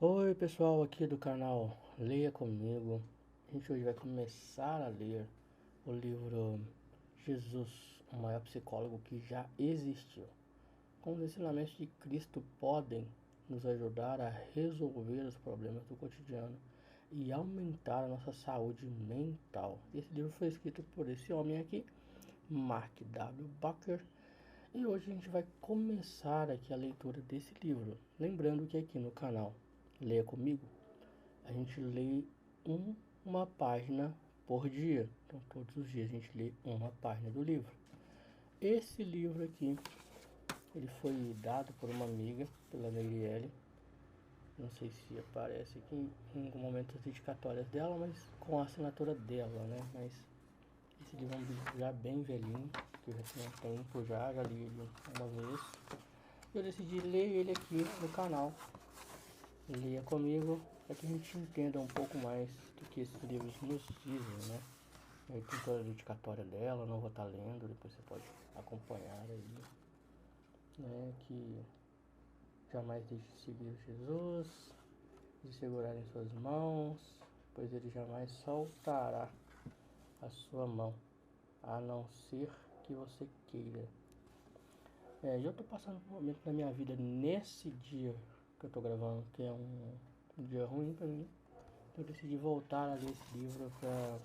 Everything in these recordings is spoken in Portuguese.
Oi pessoal, aqui do canal Leia Comigo. A gente hoje vai começar a ler o livro Jesus, o maior psicólogo que já existiu. Como os ensinamentos de Cristo podem nos ajudar a resolver os problemas do cotidiano e aumentar a nossa saúde mental. Esse livro foi escrito por esse homem aqui, Mark W. Bucker. E hoje a gente vai começar aqui a leitura desse livro. Lembrando que aqui no canal Leia Comigo, a gente lê uma página por dia. Então todos os dias a gente lê uma página do livro. Esse livro aqui, ele foi dado por uma amiga, pela Neirielle. Não sei se aparece aqui em algum momento as dedicatórias dela, mas com a assinatura dela, né? Mas esse livro é um livro já bem velhinho, que eu já tenho um tempo já li ele uma vez. Eu decidi ler ele aqui no canal Leia Comigo, para que a gente entenda um pouco mais do que esses livros nos dizem, né? Aí tem toda a dedicatória dela, não vou estar lendo, depois você pode acompanhar aí, né? Que jamais deixe de seguir Jesus, de segurar em suas mãos, pois ele jamais soltará a sua mão, a não ser que você queira. Eu tô passando um momento na minha vida nesse dia que eu tô gravando, que é um dia ruim pra mim. Eu decidi voltar a ler esse livro para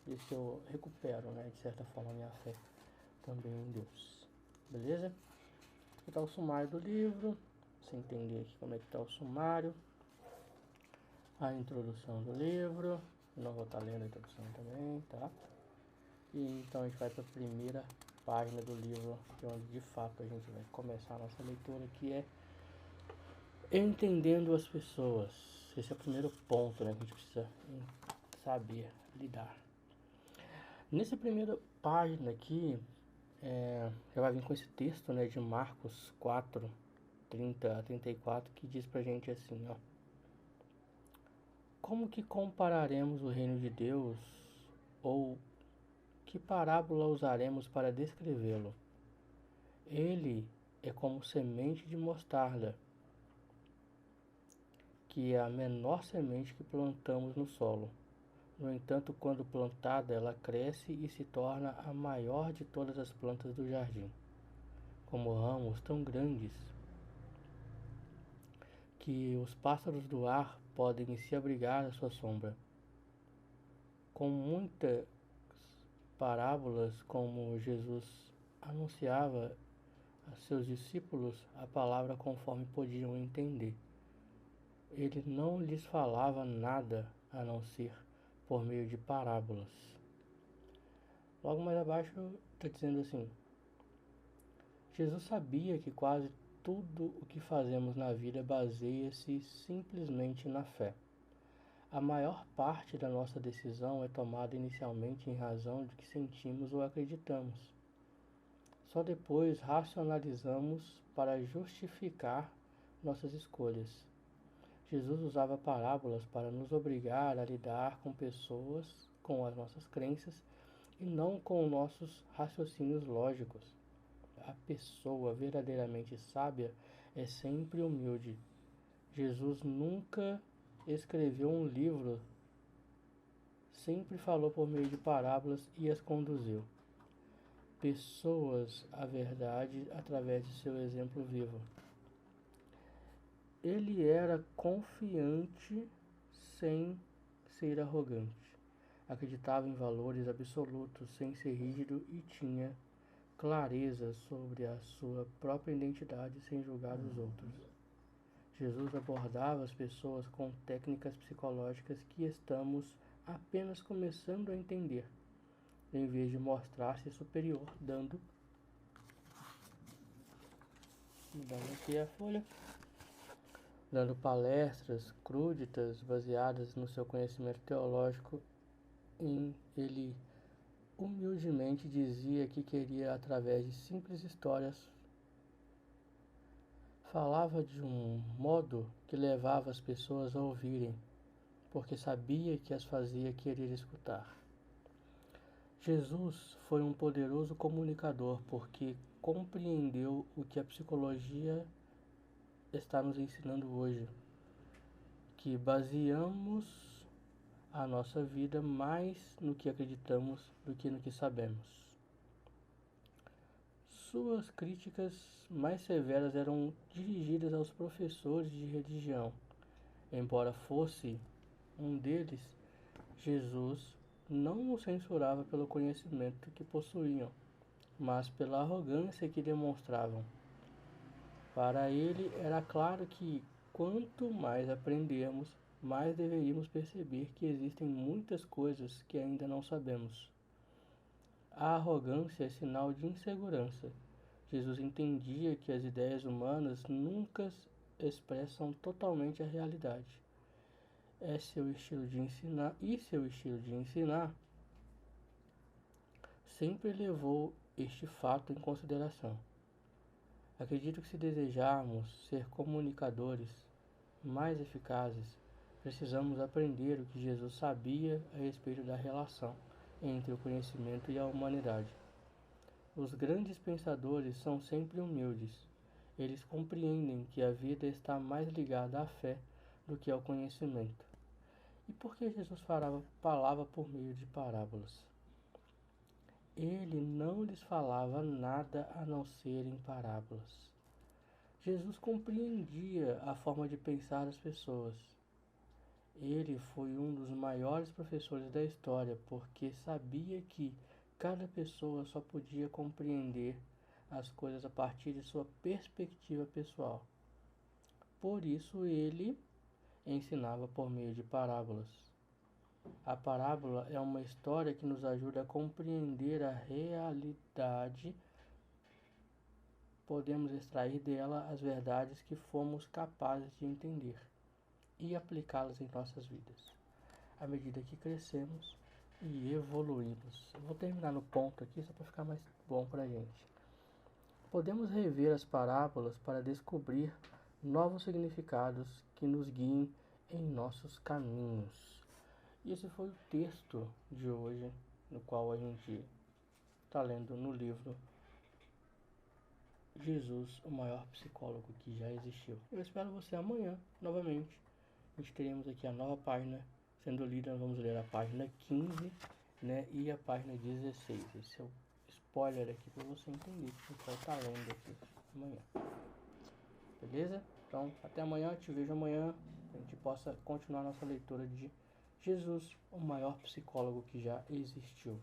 ver se eu recupero, né, de certa forma, a minha fé também em Deus. Beleza? Aqui tá o sumário do livro. Você entender aqui como é que tá o sumário. A introdução do livro. Eu não vou estar lendo a introdução também, tá? E então a gente vai para a primeira página do livro, que é onde de fato a gente vai começar a nossa leitura, que é entendendo as pessoas. Esse é o primeiro ponto, né, que a gente precisa saber lidar. Nessa primeira página aqui, já vai vir com esse texto, né, de Marcos 4, 30 a 34, que diz pra gente assim, ó. Como que compararemos o reino de Deus, ou que parábola usaremos para descrevê-lo? Ele é como semente de mostarda, que é a menor semente que plantamos no solo. No entanto, quando plantada, ela cresce e se torna a maior de todas as plantas do jardim, como ramos tão grandes que os pássaros do ar podem se abrigar à sua sombra. Com muitas parábolas, como Jesus anunciava a seus discípulos a palavra conforme podiam entender. Ele não lhes falava nada a não ser por meio de parábolas. Logo mais abaixo está dizendo assim: Jesus sabia que quase tudo o que fazemos na vida baseia-se simplesmente na fé. A maior parte da nossa decisão é tomada inicialmente em razão de que sentimos ou acreditamos. Só depois racionalizamos para justificar nossas escolhas. Jesus usava parábolas para nos obrigar a lidar com pessoas, com as nossas crenças e não com nossos raciocínios lógicos. A pessoa verdadeiramente sábia é sempre humilde. Jesus nunca escreveu um livro, sempre falou por meio de parábolas e as conduziu pessoas à verdade através de seu exemplo vivo. Ele era confiante sem ser arrogante. Acreditava em valores absolutos sem ser rígido e tinha clareza sobre a sua própria identidade sem julgar os outros. Jesus abordava as pessoas com técnicas psicológicas que estamos apenas começando a entender, em vez de mostrar-se superior, dando aqui a folha, dando palestras cruditas baseadas no seu conhecimento teológico. Ele humildemente dizia que queria, através de simples histórias, falava de um modo que levava as pessoas a ouvirem, porque sabia que as fazia querer escutar. Jesus foi um poderoso comunicador porque compreendeu o que a psicologia está nos ensinando hoje. que baseamos a nossa vida mais no que acreditamos do que no que sabemos. Suas críticas mais severas eram dirigidas aos professores de religião. Embora fosse um deles, Jesus não o censurava pelo conhecimento que possuíam, mas pela arrogância que demonstravam. Para ele era claro que quanto mais aprendemos, mais deveríamos perceber que existem muitas coisas que ainda não sabemos. A arrogância é sinal de insegurança. Jesus entendia que as ideias humanas nunca expressam totalmente a realidade. Seu estilo de ensinar sempre levou este fato em consideração. Acredito que se desejarmos ser comunicadores mais eficazes, precisamos aprender o que Jesus sabia a respeito da relação entre o conhecimento e a humanidade. Os grandes pensadores são sempre humildes. Eles compreendem que a vida está mais ligada à fé do que ao conhecimento. E por que Jesus falava por meio de parábolas? Ele não lhes falava nada a não ser em parábolas. Jesus compreendia a forma de pensar das pessoas. Ele foi um dos maiores professores da história, porque sabia que cada pessoa só podia compreender as coisas a partir de sua perspectiva pessoal. Por isso ele ensinava por meio de parábolas. A parábola é uma história que nos ajuda a compreender a realidade. Podemos extrair dela as verdades que fomos capazes de entender e aplicá-las em nossas vidas, à medida que crescemos e evoluímos. Eu vou terminar no ponto aqui só para ficar mais bom para a gente. Podemos rever as parábolas para descobrir novos significados que nos guiem em nossos caminhos. E esse foi o texto de hoje, no qual a gente está lendo no livro Jesus, o maior psicólogo que já existiu. Eu espero você amanhã, novamente. A gente teremos aqui a nova página sendo lida. Nós vamos ler a página 15, né, e a página 16. Esse é o spoiler aqui para você entender que você vai estar lendo aqui amanhã. Beleza? Então, até amanhã. Te vejo amanhã. A gente possa continuar nossa leitura de Jesus, o maior psicólogo que já existiu.